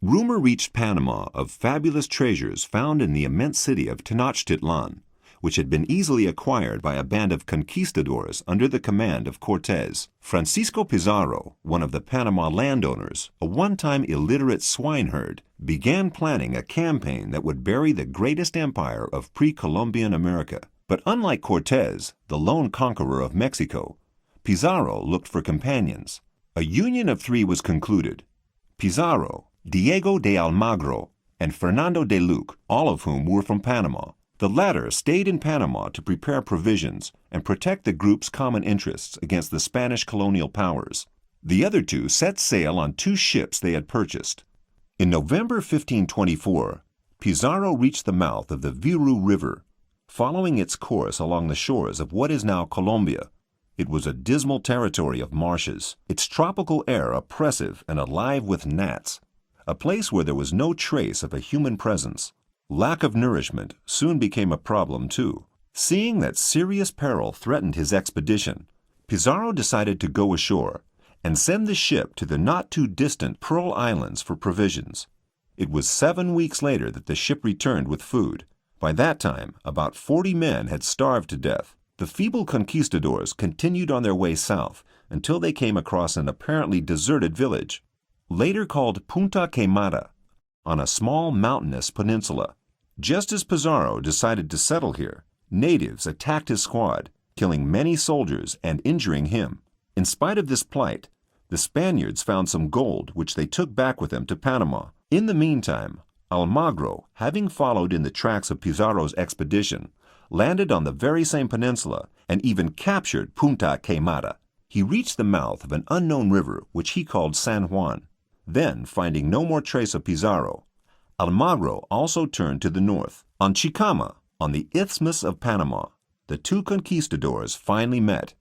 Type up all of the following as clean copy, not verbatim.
Rumor reached Panama of fabulous treasures found in the immense city of Tenochtitlan, which had been easily acquired by a band of conquistadors under the command of Cortés. Francisco Pizarro, one of the Panama landowners, a one-time illiterate swineherd, began planning a campaign that would bury the greatest empire of pre-Columbian America. But unlike Cortés, the lone conqueror of Mexico, Pizarro looked for companions. A union of three was concluded: Pizarro, Diego de Almagro, and Fernando de Luque, all of whom were from Panama. The latter stayed in Panama to prepare provisions and protect the group's common interests against the Spanish colonial powers. The other two set sail on two ships they had purchased. In November 1524, Pizarro reached the mouth of the Viru River, following its course along the shores of what is now Colombia. It was a dismal territory of marshes, its tropical air oppressive and alive with gnats, a place where there was no trace of a human presence. Lack of nourishment soon became a problem too. Seeing that serious peril threatened his expedition, Pizarro decided to go ashore and send the ship to the not-too-distant Pearl Islands for provisions. It was 7 weeks later that the ship returned with food. By that time, about 40 men had starved to death. The feeble conquistadors continued on their way south until they came across an apparently deserted village, later called Punta Quemada, on a small mountainous peninsula. Just as Pizarro decided to settle here, natives attacked his squad, killing many soldiers and injuring him. In spite of this plight, the Spaniards found some gold which they took back with them to Panama. In the meantime, Almagro, having followed in the tracks of Pizarro's expedition, landed on the very same peninsula and even captured Punta Quemada. He reached the mouth of an unknown river which he called San Juan. Then, finding no more trace of Pizarro, Almagro also turned to the north. On Chicama, on the Isthmus of Panama, the two conquistadors finally met.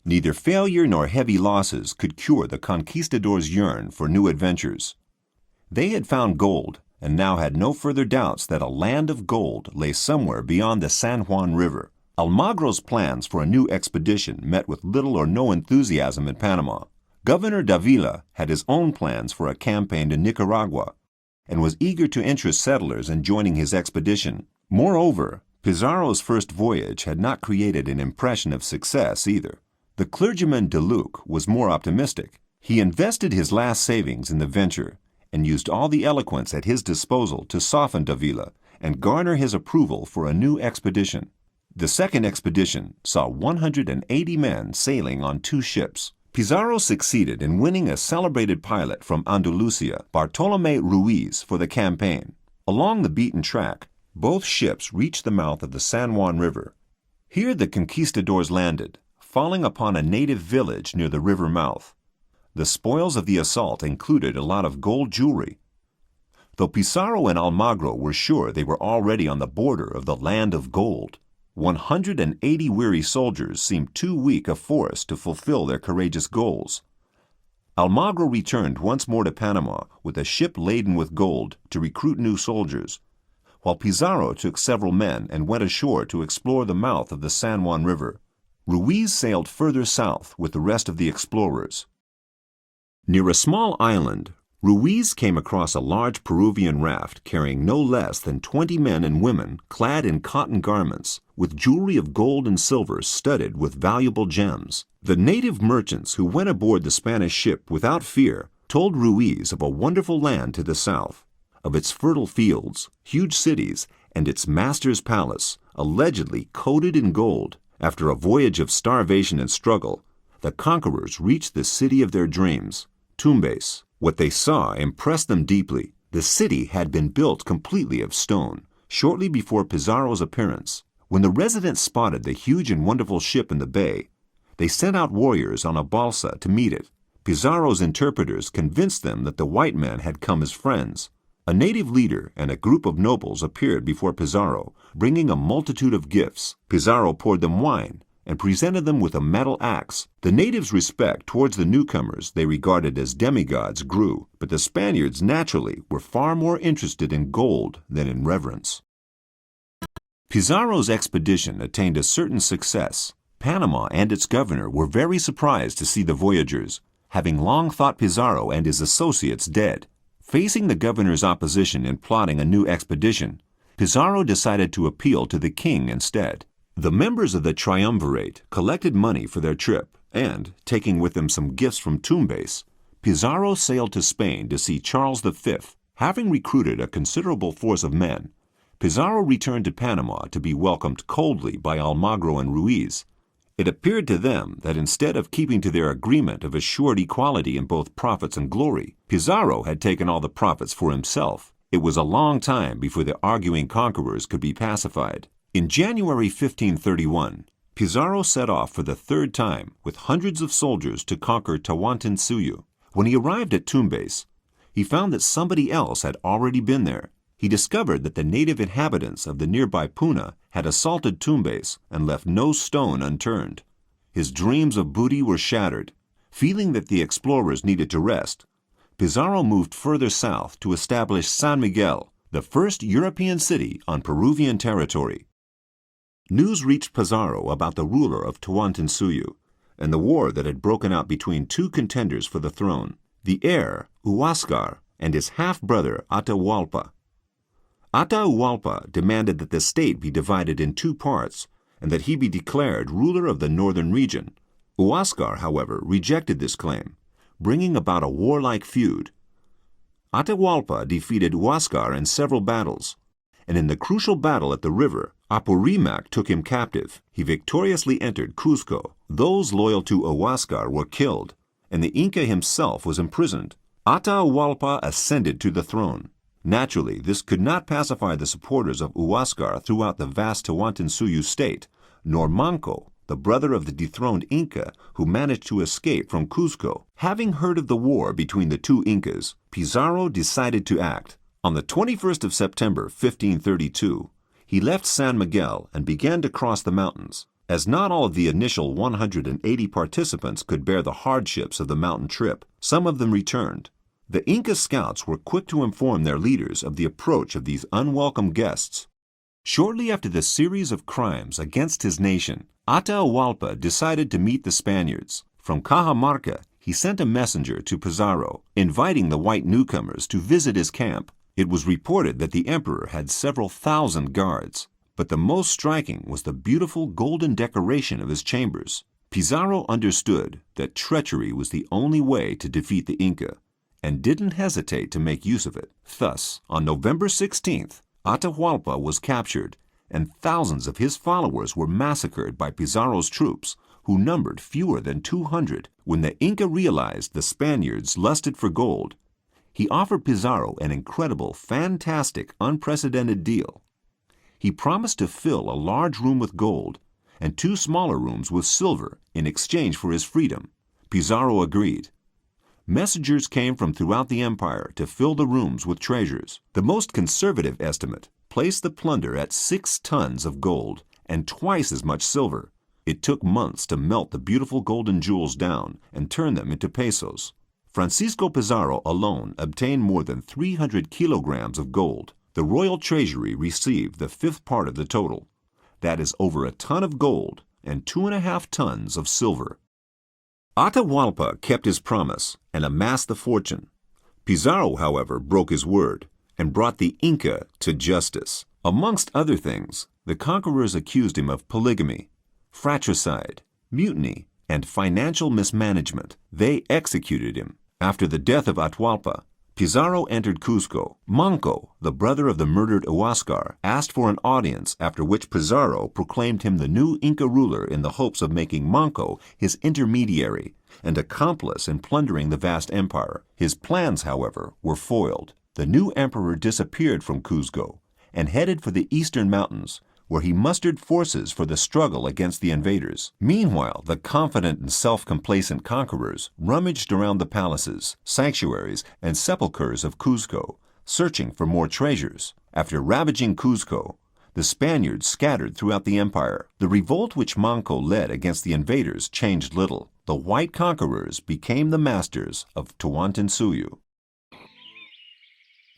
Neither failure nor heavy losses could cure the conquistadors' yearn for new adventures. They had found gold and now had no further doubts that a land of gold lay somewhere beyond the San Juan River. Almagro's plans for a new expedition met with little or no enthusiasm in Panama. Governor Davila had his own plans for a campaign in Nicaragua and was eager to interest settlers in joining his expedition. Moreover, Pizarro's first voyage had not created an impression of success either. The clergyman de Luque was more optimistic. He invested his last savings in the venture and used all the eloquence at his disposal to soften Davila and garner his approval for a new expedition. The second expedition saw 180 men sailing on two ships. Pizarro succeeded in winning a celebrated pilot from Andalusia, Bartolomé Ruiz, for the campaign. Along the beaten track, both ships reached the mouth of the San Juan River. Here the conquistadors landed, falling upon a native village near the river mouth. The spoils of the assault included a lot of gold jewelry. Though Pizarro and Almagro were sure they were already on the border of the land of gold, 180 weary soldiers seemed too weak a force to fulfill their courageous goals. Almagro returned once more to Panama with a ship laden with gold to recruit new soldiers, while Pizarro took several men and went ashore to explore the mouth of the San Juan River. Ruiz sailed further south with the rest of the explorers. Near a small island, Ruiz came across a large Peruvian raft carrying no less than 20 men and women clad in cotton garments, with jewelry of gold and silver studded with valuable gems. The native merchants who went aboard the Spanish ship without fear told Ruiz of a wonderful land to the south, of its fertile fields, huge cities, and its master's palace, allegedly coated in gold. After a voyage of starvation and struggle, the conquerors reached the city of their dreams, Tumbes. What they saw impressed them deeply. The city had been built completely of stone, shortly before Pizarro's appearance. When the residents spotted the huge and wonderful ship in the bay, they sent out warriors on a balsa to meet it. Pizarro's interpreters convinced them that the white men had come as friends. A native leader and a group of nobles appeared before Pizarro, bringing a multitude of gifts. Pizarro poured them wine and presented them with a metal axe. The natives' respect towards the newcomers they regarded as demigods grew, but the Spaniards naturally were far more interested in gold than in reverence. Pizarro's expedition attained a certain success. Panama and its governor were very surprised to see the voyagers, having long thought Pizarro and his associates dead. Facing the governor's opposition in plotting a new expedition, Pizarro decided to appeal to the king instead. The members of the triumvirate collected money for their trip and, taking with them some gifts from Tumbes, Pizarro sailed to Spain to see Charles V. Having recruited a considerable force of men, Pizarro returned to Panama to be welcomed coldly by Almagro and Ruiz. It appeared to them that instead of keeping to their agreement of assured equality in both profits and glory, Pizarro had taken all the profits for himself. It was a long time before the arguing conquerors could be pacified. In January 1531, Pizarro set off for the third time with hundreds of soldiers to conquer Tawantinsuyu. When he arrived at Tumbes, he found that somebody else had already been there. He discovered that the native inhabitants of the nearby Puna had assaulted Tumbes and left no stone unturned. His dreams of booty were shattered. Feeling that the explorers needed to rest, Pizarro moved further south to establish San Miguel, the first European city on Peruvian territory. News reached Pizarro about the ruler of Tawantinsuyu and the war that had broken out between two contenders for the throne, the heir, Huáscar, and his half-brother, Atahualpa. Atahualpa demanded that the state be divided in two parts and that he be declared ruler of the northern region. Huáscar, however, rejected this claim, bringing about a warlike feud. Atahualpa defeated Huáscar in several battles, and in the crucial battle at the river, Apurimac took him captive. He victoriously entered Cuzco. Those loyal to Huáscar were killed, and the Inca himself was imprisoned. Atahualpa ascended to the throne. Naturally, this could not pacify the supporters of Huáscar throughout the vast Tawantinsuyu state, nor Manco, the brother of the dethroned Inca who managed to escape from Cuzco. Having heard of the war between the two Incas, Pizarro decided to act. On the 21st of September 1532, he left San Miguel and began to cross the mountains. As not all of the initial 180 participants could bear the hardships of the mountain trip, some of them returned. The Inca scouts were quick to inform their leaders of the approach of these unwelcome guests. Shortly after the series of crimes against his nation, Atahualpa decided to meet the Spaniards. From Cajamarca, he sent a messenger to Pizarro, inviting the white newcomers to visit his camp. It was reported that the emperor had several thousand guards, but the most striking was the beautiful golden decoration of his chambers. Pizarro understood that treachery was the only way to defeat the Inca, and didn't hesitate to make use of it. Thus, on November 16th, Atahualpa was captured, and thousands of his followers were massacred by Pizarro's troops, who numbered fewer than 200. When the Inca realized the Spaniards lusted for gold, he offered Pizarro an incredible, fantastic, unprecedented deal. He promised to fill a large room with gold and two smaller rooms with silver in exchange for his freedom. Pizarro agreed. Messengers came from throughout the empire to fill the rooms with treasures. The most conservative estimate placed the plunder at 6 tons of gold and twice as much silver. It took months to melt the beautiful golden jewels down and turn them into pesos. Francisco Pizarro alone obtained more than 300 kilograms of gold. The royal treasury received the fifth part of the total. That is over a ton of gold and 2.5 tons of silver. Atahualpa kept his promise and amassed the fortune. Pizarro, however, broke his word and brought the Inca to justice. Amongst other things, the conquerors accused him of polygamy, fratricide, mutiny, and financial mismanagement. They executed him. After the death of Atahualpa, Pizarro entered Cuzco. Manco, the brother of the murdered Huáscar, asked for an audience, after which Pizarro proclaimed him the new Inca ruler in the hopes of making Manco his intermediary and accomplice in plundering the vast empire. His plans, however, were foiled. The new emperor disappeared from Cuzco and headed for the eastern mountains, where he mustered forces for the struggle against the invaders. Meanwhile, the confident and self-complacent conquerors rummaged around the palaces, sanctuaries, and sepulchres of Cuzco, searching for more treasures. After ravaging Cuzco, the Spaniards scattered throughout the empire. The revolt which Manco led against the invaders changed little. The white conquerors became the masters of Tawantinsuyu.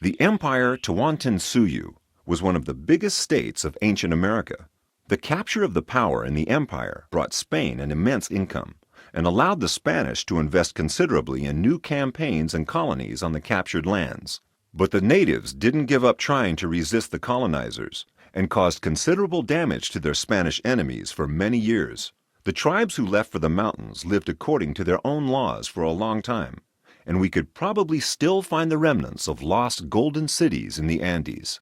The empire Tawantinsuyu was one of the biggest states of ancient America. The capture of the power in the empire brought Spain an immense income, and allowed the Spanish to invest considerably in new campaigns and colonies on the captured lands. But the natives didn't give up trying to resist the colonizers and caused considerable damage to their Spanish enemies for many years. The tribes who left for the mountains lived according to their own laws for a long time, and we could probably still find the remnants of lost golden cities in the Andes.